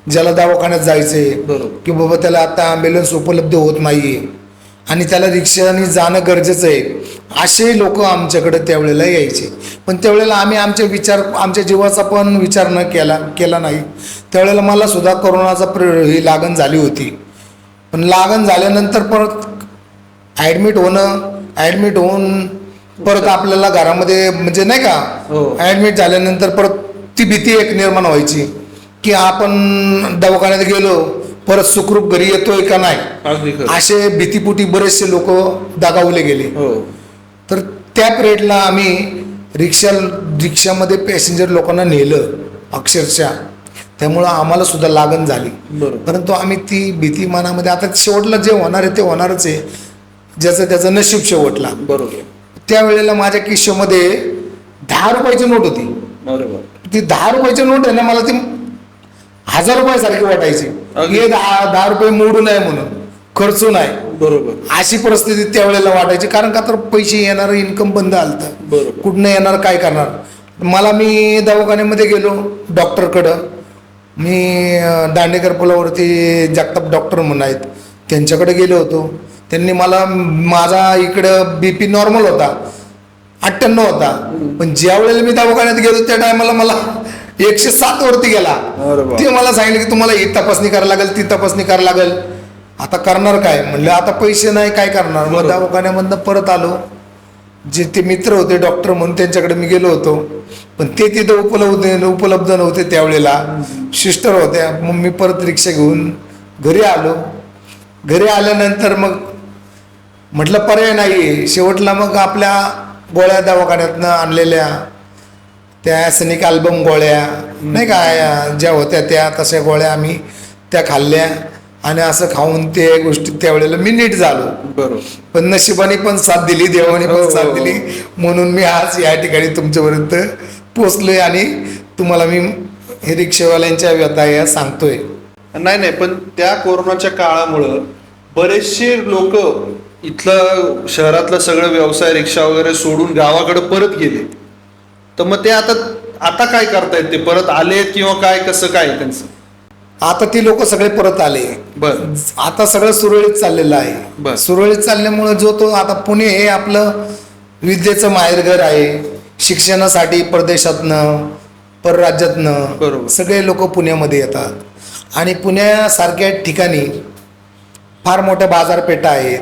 ज्याला दवाखान्यात जायचंय की बाबा त्याला आता ॲम्ब्युलन्स उपलब्ध होत नाहीये आणि त्याला रिक्षाने जाणं गरजेचं आहे, असे लोक आमच्याकडे त्यावेळेला यायचे. पण त्यावेळेला आम्ही आमच्या जीवाचा पण विचार न केला नाही. त्यावेळेला मला सुद्धा कोरोनाचा ही लागण झाली होती. पण लागण झाल्यानंतर परत ॲडमिट होऊन परत आपल्याला घरामध्ये म्हणजे नाही का ॲडमिट झाल्यानंतर परत ती भीती एक निर्माण व्हायची की आपण दवाखान्यात गेलो परत सुखरूप घरी येतोय का नाही, असे भीतीपोटी बरेचसे लोक दगावले गेले. तर त्या पिरियडला आम्ही रिक्षामध्ये पॅसेंजर लोकांना नेलं अक्षरशः. त्यामुळं आम्हाला सुद्धा लागण झाली. परंतु आम्ही ती भीती मनामध्ये, आता शेवटला जे होणार आहे ते होणारच आहे, ज्याचं त्याचं नशीब शेवटला. बरोबर. त्यावेळेला माझ्या खिशामध्ये 10 रुपयाची नोट होती. ती 10 रुपयाची नोट आहे ना, मला ती 1000 रुपयासारखी वाटायची. हे 10 रुपये मोडू नये म्हणून, खर्चू नाही. बरोबर. अशी परिस्थिती त्यावेळेला वाटायची. कारण का तर पैसे येणार, इन्कम बंद आलतं, कुठनं येणार, काय करणार. मी दवाखान्यामध्ये गेलो डॉक्टरकडं. मी दांडेकर पुलावरती जगताप डॉक्टर म्हणून आहेत, त्यांच्याकडे गेलो होतो. त्यांनी मला, माझा इकडं BP नॉर्मल होता, 98 होता. पण ज्या वेळेला मी दवाखान्यात गेलो त्या टायमाला मला 107 वरती गेला. ते मला सांगितलं की तुम्हाला ही तपासणी करायला लागेल, ती तपासणी करायला लागेल. आता करणार काय म्हणलं, आता पैसे नाही, काय करणार. मग दवाखान्यामधनं परत आलो. जे ते मित्र होते डॉक्टर म्हणून त्यांच्याकडे मी गेलो होतो, पण ते तिथं उपलब्ध नव्हते त्यावेळेला. सिस्टर होत्या. मग मी परत रिक्षा घेऊन घरी आलो. घरी आल्यानंतर मग म्हटलं पर्याय नाही. शेवटला मग आपल्या गोळ्या दवाखान्यातनं आणलेल्या त्या सनिक अल्बम गोळ्या नाही का ज्या होत्या, त्या तशा गोळ्या आम्ही त्या खाल्ल्या. आणि असं खाऊन ते गोष्टी त्यावेळेला मी नीट झालो. बरोबर. पण नशिबाने पण साथ दिली, देवाने पण साथ दिली, म्हणून मी आज या ठिकाणी तुमच्यापर्यंत पोचलोय आणि तुम्हाला मी हे रिक्षावाल्यांच्या व्यथा या सांगतोय. नाही, पण त्या कोरोनाच्या काळामुळं बरेचसे लोक इथलं शहरातलं सगळं व्यवसाय, रिक्षा वगैरे सोडून गावाकडे परत गेले. तर मग ते आता काय करतायत, ते परत आलेत किंवा काय, कसं काय त्यांचं? आता ती लोक सगळे परत आले. आता सगळं सुरळीत चाललेलं आहे. सुरळीत चालल्यामुळे जो तो आता पुणे हे आपलं विद्येचं माहेरघर आहे. शिक्षणासाठी परदेशातनं, परराज्यातनं सगळे लोक पुण्यामध्ये येतात. आणि पुण्यासारख्या ठिकाणी फार मोठ्या बाजारपेठा आहेत,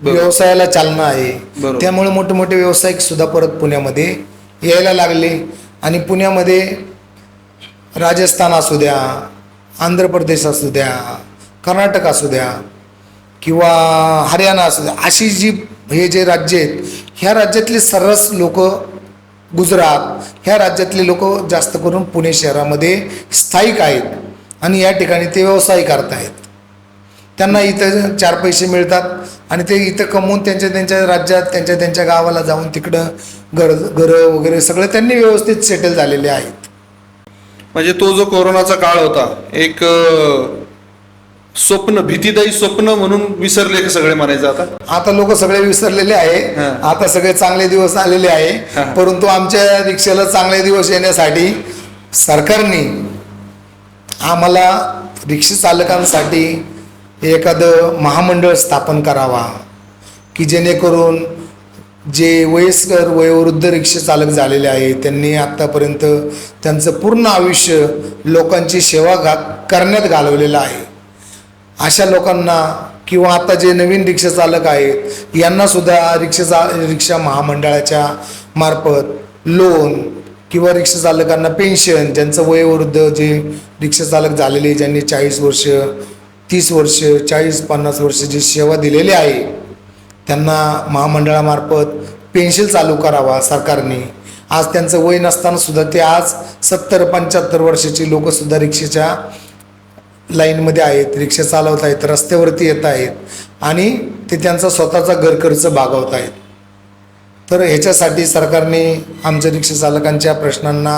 व्यवसायाला चालना आहे. त्यामुळे मोठे मोठे व्यावसायिक सुद्धा परत पुण्यामध्ये यायला लागले. आणि पुण्यामध्ये राजस्थान असू द्या, आंध्र प्रदेश असू द्या, कर्नाटक असू द्या किंवा हरियाणा असू द्या, अशी हे जे राज्य आहेत, ह्या राज्यातले सर्रास लोक, गुजरात, ह्या राज्यातले लोक जास्त करून पुणे शहरामध्ये स्थायिक आहेत आणि या ठिकाणी ते व्यवसाय करतायत. त्यांना इथं 4 पैसे मिळतात आणि ते इथं कमवून त्यांच्या राज्यात, त्यांच्या गावाला जाऊन तिकडं घरं वगैरे सगळं त्यांनी व्यवस्थित सेटल झालेले आहेत. म्हणजे तो जो कोरोनाचा काळ होता, एक स्वप्न, भीतीदायी स्वप्न म्हणून विसरले सगळे म्हणायचं. आता लोक सगळे विसरलेले आहे. आता सगळे चांगले दिवस आलेले आहे. परंतु आमच्या रिक्षाला चांगले दिवस येण्यासाठी सरकारने आम्हाला रिक्षा चालकांसाठी एखादं महामंडळ स्थापन करावा की जेणेकरून जे वयस्कर वयोवृद्ध रिक्षा चालक झालेले आहेत, त्यांनी आत्तापर्यंत त्यांचं पूर्ण आयुष्य लोकांची सेवा करण्यात घालवलेलं आहे. अशा लोकांना किंवा आता जे नवीन रिक्षा चालक आहेत यांना सुद्धा रिक्षा महामंडळाच्या मार्फत लोन किंवा रिक्षा चालकांना पेन्शन, ज्यांचं वयोवृद्ध जे रिक्षा चालक झालेले, ज्यांनी 40 वर्ष, 30 वर्ष, 40-50 वर्ष जी सेवा दिलेली आहे, त्यांना महामंडळामार्फत पेन्शन चालू करावा सरकारने. आज त्यांचं वय नसताना सुद्धा ते आज 70-75 वर्षाची लोक सुद्धा रिक्षेच्या लाईनमध्ये आहेत, रिक्षा चालवत आहेत, रस्त्यावरती येत आहेत आणि ते त्यांचा स्वतःचा घरखर्च भागवत आहेत. तर ह्याच्यासाठी सरकारने आमच्या रिक्षा चालकांच्या प्रश्नांना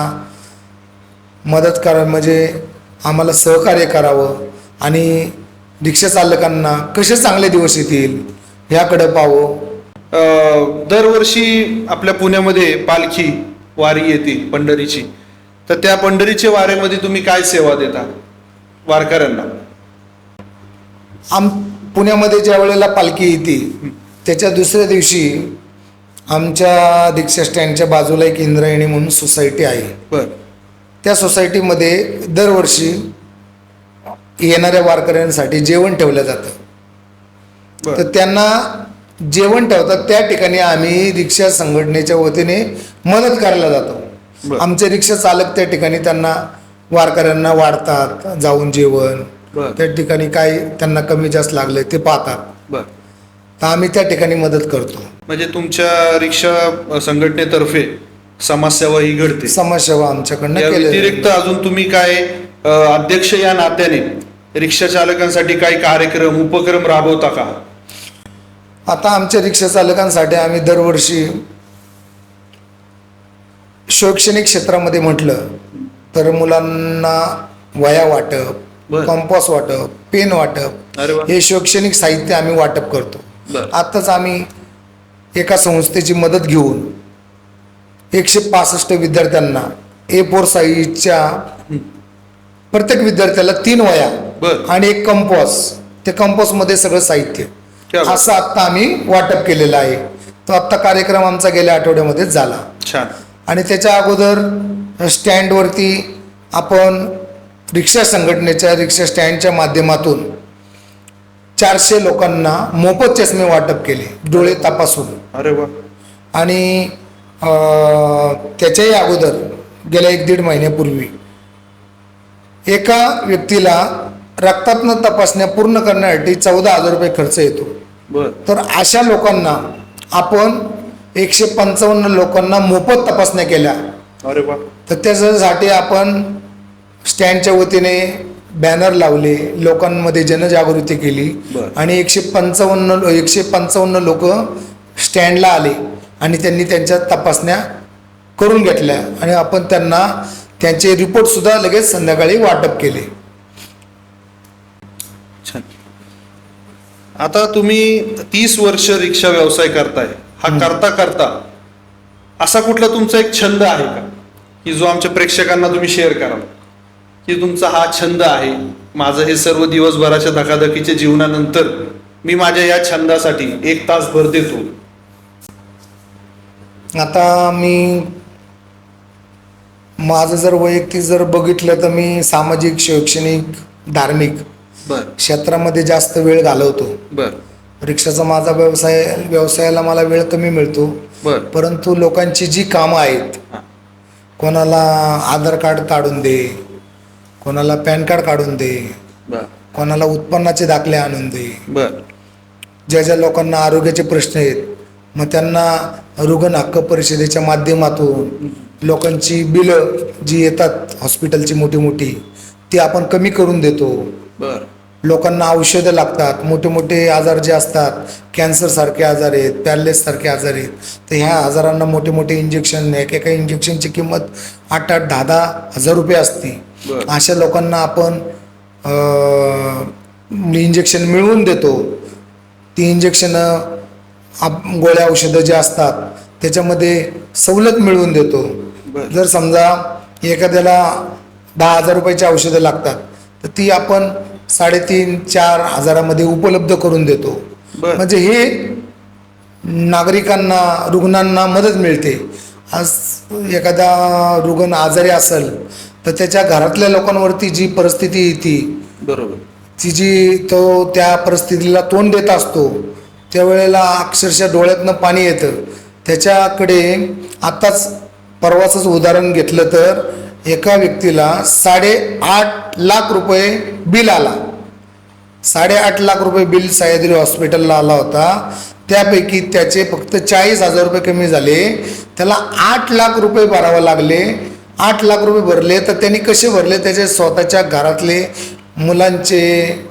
मदत करावी, म्हणजे आम्हाला सहकार्य करावं आणि रिक्षा चालकांना कसे चांगले दिवस येतील ह्याकडे पाहावं. दरवर्षी आपल्या पुण्यामध्ये पालखी वारी येते पंढरीची, तर त्या पंढरीच्या वाऱ्यामध्ये तुम्ही काय सेवा देता वारकऱ्यांना? पुण्यामध्ये ज्या वेळेला पालखी येते त्याच्या दुसऱ्या दिवशी आमच्या रिक्षा स्टँडच्या बाजूला एक इंद्रायणी म्हणून सोसायटी आहे. बर त्या सोसायटीमध्ये दरवर्षी येणाऱ्या वारकऱ्यांसाठी जेवण ठेवलं जातं. बर तर त्यांना जेवण ठेवतात त्या ठिकाणी आम्ही रिक्षा संघटनेच्या वतीने मदत करायला जातो. बर. आमचे रिक्षा चालक त्या ठिकाणी त्यांना वारकऱ्यांना वाढतात जाऊन जेवण. बर. त्या ठिकाणी काय त्यांना कमी जास्त लागले ते पाहतात. बर तर आम्ही त्या ठिकाणी मदत करतो. म्हणजे तुमच्या रिक्षा संघटनेतर्फे समाजसेवा ही घडते. समाजसेवा आमच्याकडनं या केली व्यतिरिक्त अजून तुम्ही काय अध्यक्ष या नात्याने रिक्षा चालकांसाठी काही कार्यक्रम उपक्रम राबवता का? आता आमच्या रिक्षा चालकांसाठी आम्ही दरवर्षी शैक्षणिक क्षेत्रामध्ये म्हटलं तर मुलांना वह्या वाटप, बर. कंपास वाटप, पेन वाटप अरे वा. हे शैक्षणिक साहित्य आम्ही वाटप करतो. बर. आत्ताच आम्ही एका संस्थेची मदत घेऊन 165 विद्यार्थ्यांना A4 साईजच्या प्रत्येक विद्यार्थ्याला 3 वह्या बर. आणि एक कंपास, त्या कंपासमध्ये सगळं साहित्य क्या बात. असं आत्ता आम्ही वाटप केलेलं आहे. तो आत्ता कार्यक्रम आमचा गेल्या आठवड्यामध्ये झाला. छान. आणि त्याच्या अगोदर स्टँडवरती आपण रिक्षा संघटनेच्या रिक्षा स्टँडच्या माध्यमातून 400 लोकांना मोफत चष्मे वाटप केले डोळे तपासून. अरे वा. आणि त्याच्याही अगोदर गेल्या 1-1.5 महिन्यापूर्वी एका व्यक्तीला रक्तातनं तपासण्या पूर्ण करण्यासाठी 14,000 रुपये खर्च येतो. बर तर अशा लोकांना आपण 155 लोकांना मोफत तपासण्या केल्या. अरे वा. तर त्याच्यासाठी आपण स्टँडच्या वतीने बॅनर लावले, लोकांमध्ये जनजागृती केली बर. आणि 155 लोक स्टँडला आले आणि त्यांनी त्यांच्या तपासण्या करून घेतल्या आणि आपण त्यांना त्यांचे रिपोर्टसुद्धा लगेच संध्याकाळी वाटप केले. छान. आता तुम्ही 30 वर्ष रिक्षा व्यवसाय करताय. हा करता करता असा कुठला तुमचा एक छंद आहे का की जो आमच्या प्रेक्षकांना तुम्ही शेअर कराल की तुमचा हा छंद आहे, माझं हे सर्व दिवसभराच्या धकाधकीच्या जीवनानंतर मी माझ्या या छंदासाठी 1 तास भर देतो? आता मी माझं जर वैयक्तिक जर बघितलं तर मी सामाजिक, शैक्षणिक, धार्मिक बर क्षेत्रामध्ये जास्त वेळ घालवतो. बर रिक्षाचा माझा व्यवसायाला मला वेळ कमी मिळतो. बर परंतु लोकांची जी कामं आहेत, हा. कोणाला आधार कार्ड काढून दे, कोणाला पॅन कार्ड काढून दे, बर कोणाला उत्पन्नाचे दाखले आणून दे, बर ज्या ज्या लोकांना आरोग्याचे प्रश्न आहेत मग त्यांना रुग्ण हक्क परिषदेच्या माध्यमातून लोकांची बिलं जी येतात हॉस्पिटलची मोठी मोठी ती आपण कमी करून देतो. बर लोकांना औषधं लागतात, मोठे मोठे आजार जे असतात, कॅन्सरसारखे आजार आहेत, पॅरलेससारखे आजार आहेत, तर ह्या आजारांना मोठे मोठे इंजेक्शन, एकेका इंजेक्शनची किंमत 8-8, 10-10 हजार रुपये असते. बरं. अशा लोकांना आपण इंजेक्शन मिळवून देतो. ती इंजेक्शनं गोळ्या औषधं जे असतात त्याच्यामध्ये सवलत मिळवून देतो. बरं. जर समजा एखाद्याला 10,000 रुपयाची औषधं लागतात तर ती आपण 3,500-4,000 हजारामध्ये उपलब्ध करून देतो. बरं. म्हणजे हे नागरिकांना, रुग्णांना मदत मिळते. आज एखादा रुग्ण आजारी असेल तर त्याच्या घरातल्या लोकांवरती जी परिस्थिती येते, बरोबर, ती जी तो त्या परिस्थितीला तोंड देत असतो त्यावेळेला अक्षरशः डोळ्यातनं पाणी येतं. त्याच्याकडे आत्ताच परवाचंच उदाहरण घेतलं तर एका व्यक्तीला 8.5 लाख रुपये बिल आला. 8.5 लाख रुपये बिल सह्याद्री हॉस्पिटलला आला होता. त्यापैकी त्याचे फक्त 40,000 रुपये कमी झाले. त्याला 8 लाख रुपये भरावे लागले. 8 लाख रुपये भरले तर त्यांनी कसे भरले? त्याचे स्वतःच्या घरातले, मुलांचे,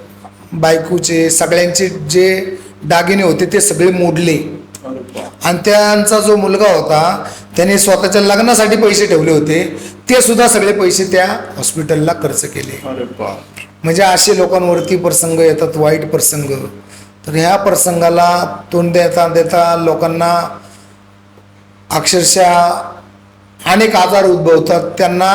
बायकोचे, सगळ्यांचे जे दागिने होते ते सगळे मोडले. आणि त्यांचा जो मुलगा होता त्याने स्वतःच्या लग्नासाठी पैसे ठेवले होते, ते सुद्धा सगळे पैसे त्या हॉस्पिटलला खर्च केले. म्हणजे असे लोकांवरती प्रसंग येतात, वाईट प्रसंग. तर ह्या प्रसंगाला तोंड देता देता लोकांना अक्षरशः अनेक आजार उद्भवतात. त्यांना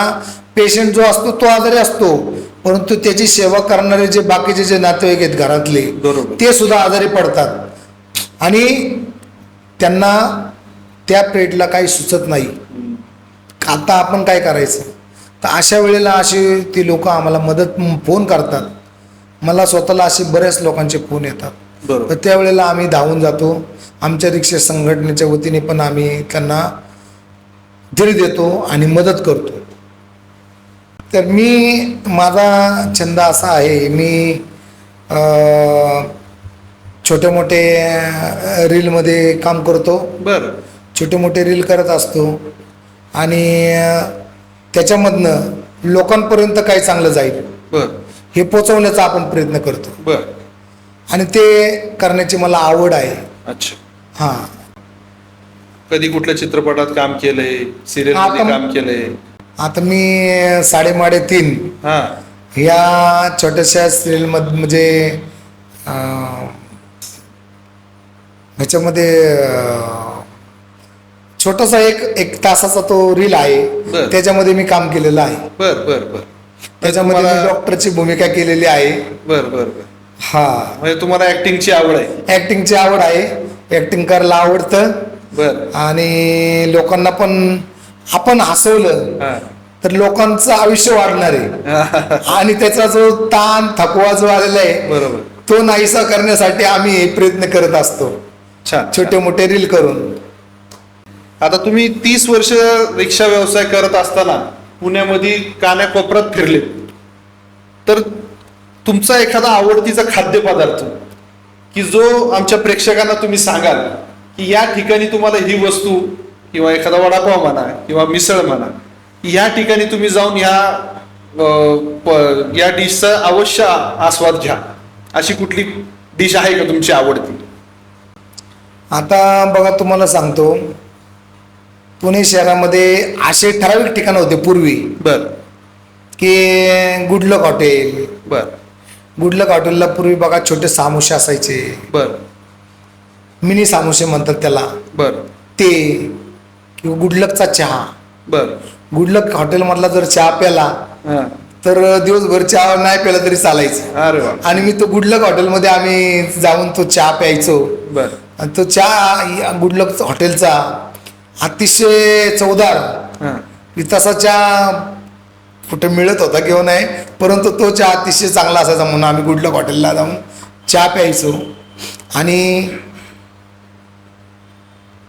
पेशंट जो असतो तो आजारी असतो, परंतु त्याची सेवा करणारे जे बाकीचे जे नातेवाईक आहेत घरातले, बरोबर. ते सुद्धा आजारी पडतात आणि त्यांना त्या पिरियडला काही सुचत नाही. आता आपण काय करायचं? तर अशा वेळेला अशी ती लोक आम्हाला फोन करतात. मला स्वतःला असे बऱ्याच लोकांचे फोन येतात. बरोबर. तर त्यावेळेला आम्ही धावून जातो. आमच्या रिक्षा संघटनेच्या वतीने पण आम्ही त्यांना धीर देतो आणि मदत करतो. तर माझा छंद असा आहे, मी छोटे मोठे रीलमध्ये काम करतो. बरं. छोटे मोठे रील करत असतो आणि त्याच्यामधनं लोकांपर्यंत काय चांगलं जाईल बरं. हे पोचवण्याचा आपण प्रयत्न करतो बरं. आणि ते करण्याची मला आवड आहे. अच्छा. हां. कधी कुठल्या चित्रपटात काम केलंय, सिरियल मध्ये आता- काम केलंय? आता मी 3.5 हा. ह्या छोट्याशा सिरियलमध्ये म्हणजे ह्याच्यामध्ये छोटासा एक तासाचा तो रील आहे. बरं. त्याच्यामध्ये मी काम केलेलं आहे. बर बर बर. त्याच्यामध्ये मी डॉक्टरची भूमिका केलेली आहे. बर बर बर. हा. म्हणजे तुम्हाला ऍक्टिंगची आवड आहे? ऍक्टिंगची आवड आहे. ऍक्टिंग करायला आवडतं बर. आणि लोकांना पण आपण हसवलं हा. तर लोकांचं आयुष्य वाढणार आहे आणि त्याचा जो ताण थकवा जो आलेला आहे बरोबर. तो नाहीसा करण्यासाठी आम्ही हे प्रयत्न करत असतो, छान. छोटे मोठे रील करून. आता तुम्ही 30 वर्ष रिक्षा व्यवसाय करत असताना पुण्यामध्ये कानाकोपऱ्यात फिरले, तर तुमचा एखादा आवडतीचा खाद्यपदार्थ की जो आमच्या प्रेक्षकांना तुम्ही सांगाल की या ठिकाणी तुम्हाला ही वस्तू किंवा एखादा वडापाव म्हणा किंवा मिसळ म्हणा, या ठिकाणी तुम्ही जाऊन या डिशचा अवश्य आस्वाद घ्या, अशी कुठली डिश आहे का तुमची आवडती? आता बघा तुम्हाला सांगतो, पुणे शहरामध्ये असे ठराविक ठिकाण होते पूर्वी बर की गुडलक हॉटेल. बर गुडलक हॉटेलला पूर्वी बघा छोटे सामोसे असायचे, बर मिनी सामोसे म्हणतात त्याला, बर ते किंवा गुडलकचा चहा. बर. गुडलक हॉटेलमधला जर चहा प्याला हा. तर दिवसभर चहा नाही प्याला तरी चालायचं. अरे वा. आणि मी तो गुडलक हॉटेलमध्ये आम्ही जाऊन तो चहा प्यायचो. बर. आणि तो चहा गुडलक हॉटेलचा अतिशय चवदार, हा. तसा चहा कुठे मिळत होता किंवा नाही, परंतु तो चहा अतिशय चांगला असायचा म्हणून आम्ही गुडलक हॉटेलला जाऊन चहा प्यायचो. आणि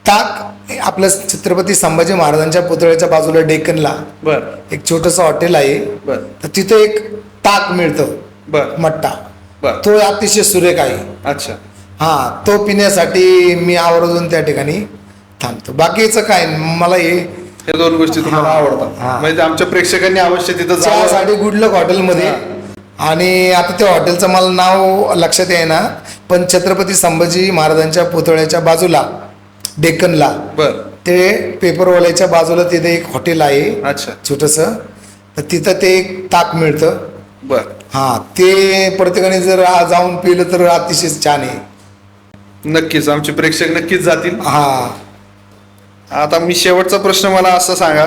ताक आपल्या छत्रपती संभाजी महाराजांच्या पुतळ्याच्या बाजूला डेक्कनला बर एक छोटंसं हॉटेल आहे. बर तर तिथं एक ताक मिळतं, बर मट्टा. बर. तो अतिशय सुरेख आहे. अच्छा. हा, तो पिण्यासाठी मी आवर्जून त्या ठिकाणी थांबतो. बाकीचं काय मला हे दोन गोष्टी तुम्हाला हा. आवडतात, हा. म्हणजे आमच्या प्रेक्षकांनी अवश्य तिथं जावं. चहासाठी गुडलक हॉटेलमध्ये. आणि आता त्या हॉटेलचं मला नाव लक्षात येईना, पण छत्रपती संभाजी महाराजांच्या पुतळ्याच्या बाजूला डेक्कनला बर. ते पेपरवाल्याच्या बाजूला तिथे एक हॉटेल आहे अच्छा. छोटंसं. तर तिथं ते एक ताक मिळतं. बर. हा, ते प्रत्येकाने जर जाऊन पिलं तर अतिशय छान आहे. नक्कीच आमचे प्रेक्षक नक्कीच जातील. हा. आता मी शेवटचा प्रश्न मला असं सांगा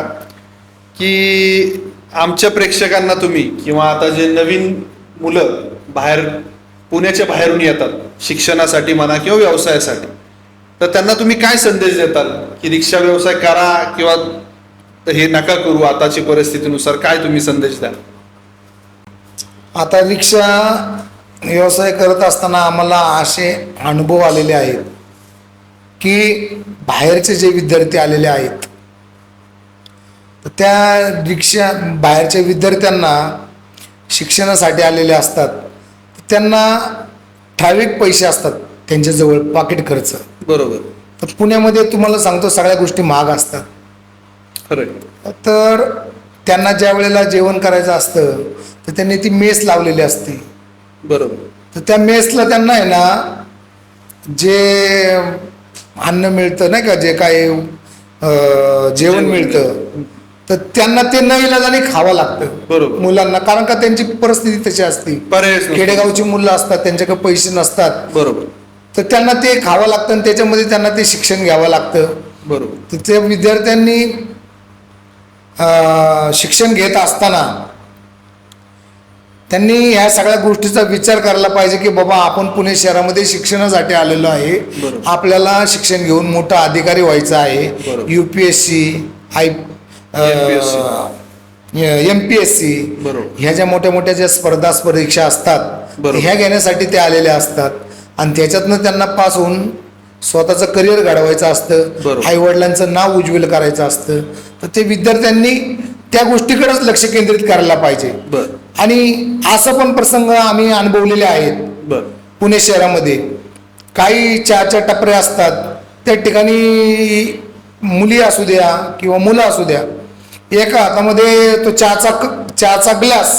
की आमच्या प्रेक्षकांना तुम्ही किंवा आता जे नवीन मुलं बाहेर पुण्याच्या बाहेरून येतात शिक्षणासाठी म्हणा किंवा व्यवसायासाठी, तर त्यांना तुम्ही काय संदेश देताल की रिक्षा व्यवसाय करा किंवा हे नका करू, आताची परिस्थितीनुसार काय तुम्ही संदेश द्याल? आता रिक्षा व्यवसाय करत असताना आम्हाला असे अनुभव आलेले आहेत की बाहेरचे जे विद्यार्थी आलेले आहेत, तर त्या रिक्षा बाहेरच्या विद्यार्थ्यांना शिक्षणासाठी आलेले असतात, त्यांना ठराविक पैसे असतात त्यांच्याजवळ, पाकिट खर्च. बरोबर. तर पुण्यामध्ये तुम्हाला सांगतो सगळ्या गोष्टी महाग असतात. खरंय. तर त्यांना ज्या वेळेला जेवण करायचं असतं तर त्यांनी ती मेस लावलेली असते. बरोबर. तर त्या मेसला त्यांना आहे ना जे अन्न मिळतं नाही का, जे काय जेवण मिळतं, तर त्यांना ते नाईलाजाने खावं लागतं. बरोबर. मुलांना, कारण का त्यांची परिस्थिती तशी असते. पर्यायच नसतो. खेडेगावची मुलं असतात, त्यांच्याकडे पैसे नसतात, बरोबर. तर त्यांना ते खावं लागतं आणि त्याच्यामध्ये त्यांना ते शिक्षण घ्यावं लागतं. बरोबर. तर त्या विद्यार्थ्यांनी शिक्षण घेत असताना त्यांनी ह्या सगळ्या गोष्टीचा विचार करायला पाहिजे की बाबा आपण पुणे शहरामध्ये शिक्षणासाठी आलेलो आहे, बरोबर. आपल्याला शिक्षण घेऊन मोठा अधिकारी व्हायचा आहे. बरोबर. UPSC MPSC बरोबर. ह्या ज्या मोठ्या मोठ्या ज्या स्पर्धा परीक्षा असतात बरोबर. ह्या घेण्यासाठी ते आलेले असतात आणि त्याच्यातनं त्यांना पास होऊन स्वतःचं करिअर घडवायचं असतं, बरोबर. आई वडिलांचं नाव उज्ज्वल करायचं असतं. तर ते विद्यार्थ्यांनी त्या गोष्टीकडेच लक्ष केंद्रित करायला पाहिजे. बर आणि असं पण प्रसंग आम्ही अनुभवलेले आहेत बर पुणे शहरामध्ये. काही चहाच्या टपऱ्या असतात, त्या ठिकाणी मुली असू द्या किंवा मुलं असू द्या, एका हातामध्ये तो चहाचा ग्लास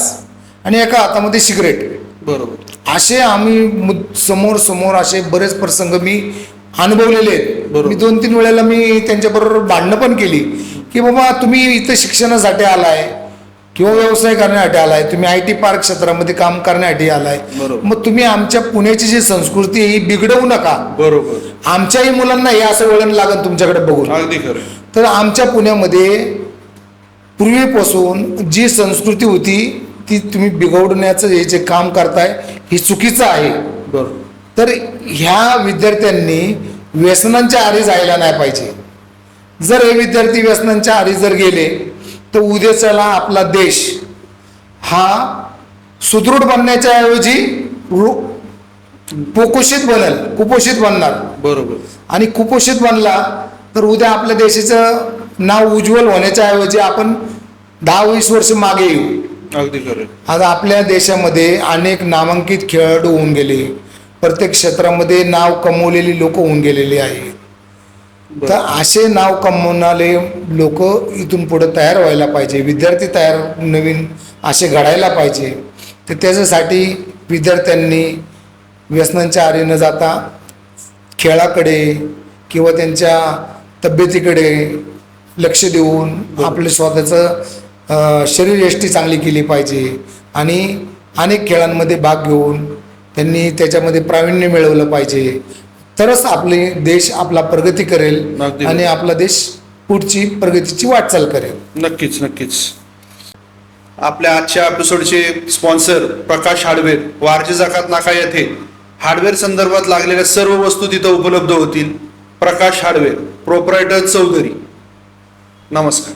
आणि एका हातामध्ये सिगरेट, बरोबर. असे आम्ही समोर समोर असे बरेच प्रसंग मी अनुभवलेले आहेत. बरोबर. मी 2-3 वेळेला मी त्यांच्याबरोबर भांडणं पण केली की बाबा तुम्ही इथं शिक्षणासाठी आलाय किंवा व्यवसाय करण्यासाठी आलाय, तुम्ही IT पार्क क्षेत्रामध्ये काम करण्यासाठी आलाय, बरोबर. मग तुम्ही आमच्या पुण्याची जी संस्कृती आहे ही बिघडवू नका. बरोबर. आमच्याही मुलांना हे असं वळण लागेल तुमच्याकडे बघून. अगदी खरं. तर आमच्या पुण्यामध्ये पूर्वीपासून जी संस्कृती होती ती तुम्ही बिघडवण्याचं हे जे काम करताय हे चुकीचं आहे. बरोबर. तर ह्या विद्यार्थ्यांनी व्यसनांच्या आरी जायला नाही पाहिजे. जर हे विद्यार्थी व्यसनांच्या आरी जर गेले तर उद्याच्याला आपला देश हा सुदृढ बनण्याच्या ऐवजी कुपोषित बनणार. बरोबर. आणि कुपोषित बनला तर उद्या आपल्या देशाचं नाव उज्ज्वल होण्याच्या ऐवजी आपण 10-20 वर्ष मागे येऊ. अगदी खरं. आज आपल्या देशामध्ये अनेक नामांकित खेळाडू होऊन गेले, प्रत्येक क्षेत्रामध्ये नाव कमवलेली लोक होऊन गेलेली आहेत. तर असे नाव कमवणारे लोक इथून पुढे तयार व्हायला पाहिजे, विद्यार्थी तयार नवीन असे घडायला पाहिजे. तर त्याच्यासाठी विद्यार्थ्यांनी व्यसनांच्या आरी न जाता खेळाकडे किंवा त्यांच्या तब्येतीकडे लक्ष देऊन आपले स्वतःचं शरीरयष्टी चांगली केली पाहिजे आणि अनेक खेळांमध्ये भाग घेऊन त्यांनी त्याच्यामध्ये प्रावीण्य मिळवलं पाहिजे. तरच आपले देश आपला प्रगती करेल अगदी. आणि आपला देश पुढची प्रगतीची वाटचाल करेल. नक्कीच नक्कीच. आपल्या आजच्या एपिसोडचे स्पॉन्सर प्रकाश हार्डवेअर, वारजे जकात नाका येथे हार्डवेअर संदर्भात लागलेल्या सर्व वस्तू तिथं उपलब्ध होतील. प्रकाश हार्डवेअर, प्रोप्रायटर चौधरी. नमस्कार.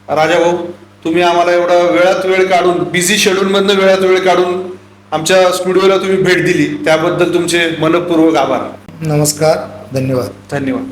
राजा भाऊ, तुम्ही आम्हाला एवढा वेळात वेळ काढून, बिझी शेड्यूलमधनं वेळात वेळ काढून आमच्या स्टुडिओला तुम्ही भेट दिली त्याबद्दल तुमचे मनपूर्वक आभार. नमस्कार, धन्यवाद. धन्यवाद.